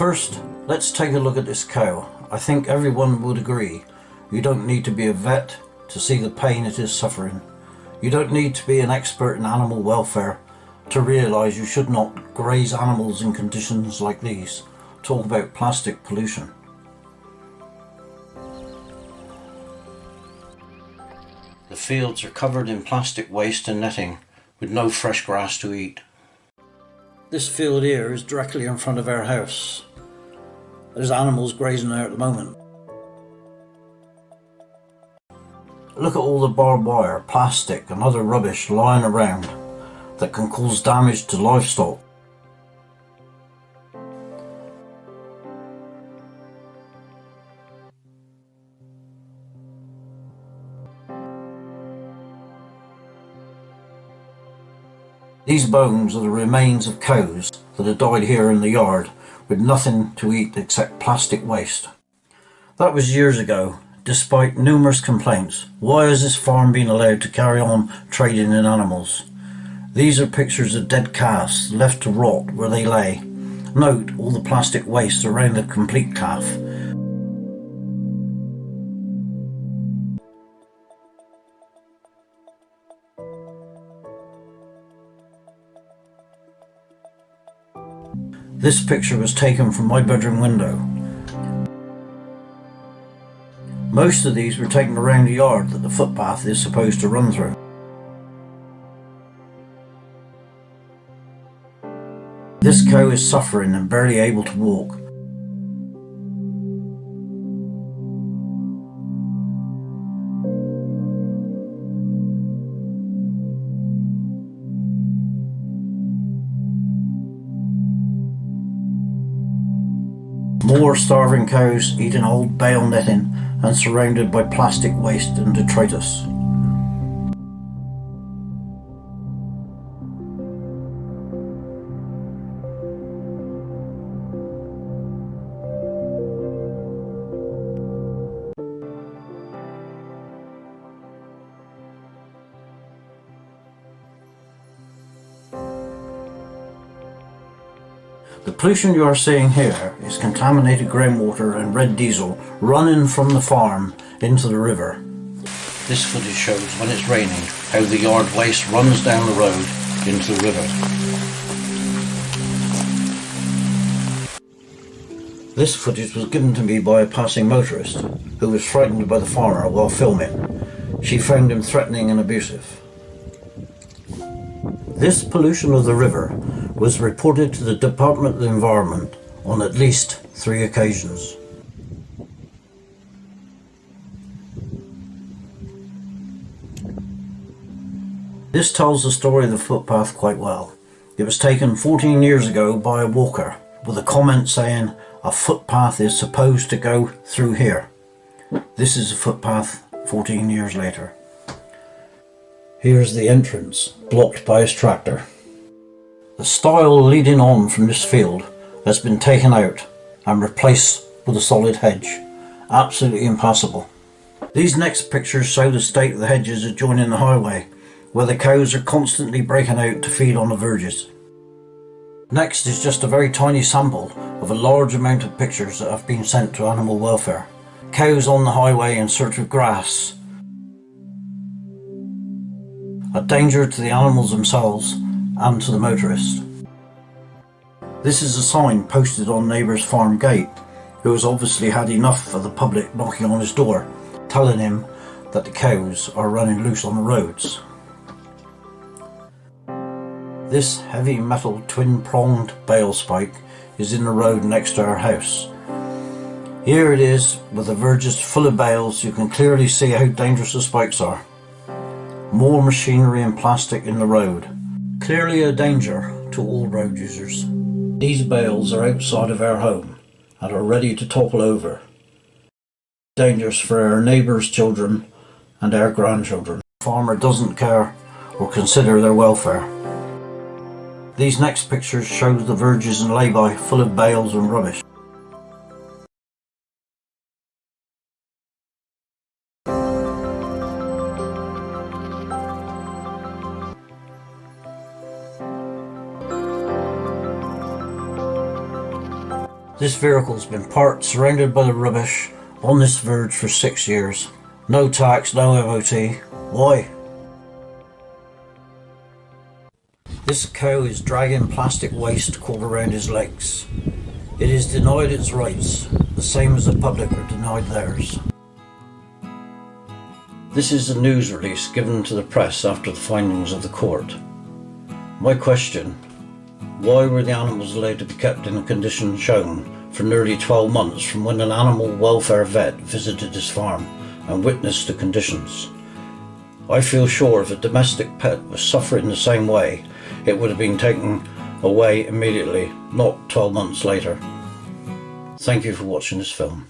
First, let's take a look at this cow. I think everyone would agree, you don't need to be a vet to see the pain it is suffering. You don't need to be an expert in animal welfare to realise you should not graze animals in conditions like these. Talk about plastic pollution. The fields are covered in plastic waste and netting, with no fresh grass to eat. This field here is directly in front of our house. There's animals grazing there at the moment. Look at all the barbed wire, plastic and other rubbish lying around that can cause damage to livestock. These bones are the remains of cows that had died here in the yard with nothing to eat except plastic waste. That was years ago. Despite numerous complaints, why has this farm been allowed to carry on trading in animals? These are pictures of dead calves left to rot where they lay. Note all the plastic waste around the complete calf. This picture was taken from my bedroom window. Most of these were taken around the yard that the footpath is supposed to run through. This cow is suffering and barely able to walk. More starving cows eating old bale netting and surrounded by plastic waste and detritus. The pollution you are seeing here is contaminated groundwater and red diesel running from the farm into the river. This footage shows when it's raining how the yard waste runs down the road into the river. This footage was given to me by a passing motorist who was frightened by the farmer while filming. She found him threatening and abusive. This pollution of the river was reported to the Department of the Environment on at least 3 occasions. This tells the story of the footpath quite well. It was taken 14 years ago by a walker with a comment saying a footpath is supposed to go through here. This is a footpath 14 years later. Here's the entrance, blocked by his tractor. The stile leading on from this field has been taken out and replaced with a solid hedge. Absolutely impassable. These next pictures show the state of the hedges adjoining the highway, where the cows are constantly breaking out to feed on the verges. Next is just a very tiny sample of a large amount of pictures that have been sent to animal welfare. Cows on the highway in search of grass. A danger to the animals themselves and to the motorist. This is a sign posted on neighbour's farm gate, who has obviously had enough of the public knocking on his door, telling him that the cows are running loose on the roads. This heavy metal twin-pronged bale spike is in the road next to our house. Here it is with the verges full of bales. You can clearly see how dangerous the spikes are. More machinery and plastic in the road. Clearly a danger to all road users. These bales are outside of our home and are ready to topple over. Dangerous for our neighbours' children and our grandchildren. The farmer doesn't care or consider their welfare. These next pictures show the verges and lay-by full of bales and rubbish. This vehicle's been parked surrounded by the rubbish on this verge for 6 years. No tax, no MOT. Why? This cow is dragging plastic waste coiled around his legs. It is denied its rights, the same as the public are denied theirs. This is a news release given to the press after the findings of the court. My question: why were the animals allowed to be kept in the condition shown for nearly 12 months from when an animal welfare vet visited his farm and witnessed the conditions? I feel sure if a domestic pet was suffering the same way, it would have been taken away immediately, not 12 months later. Thank you for watching this film.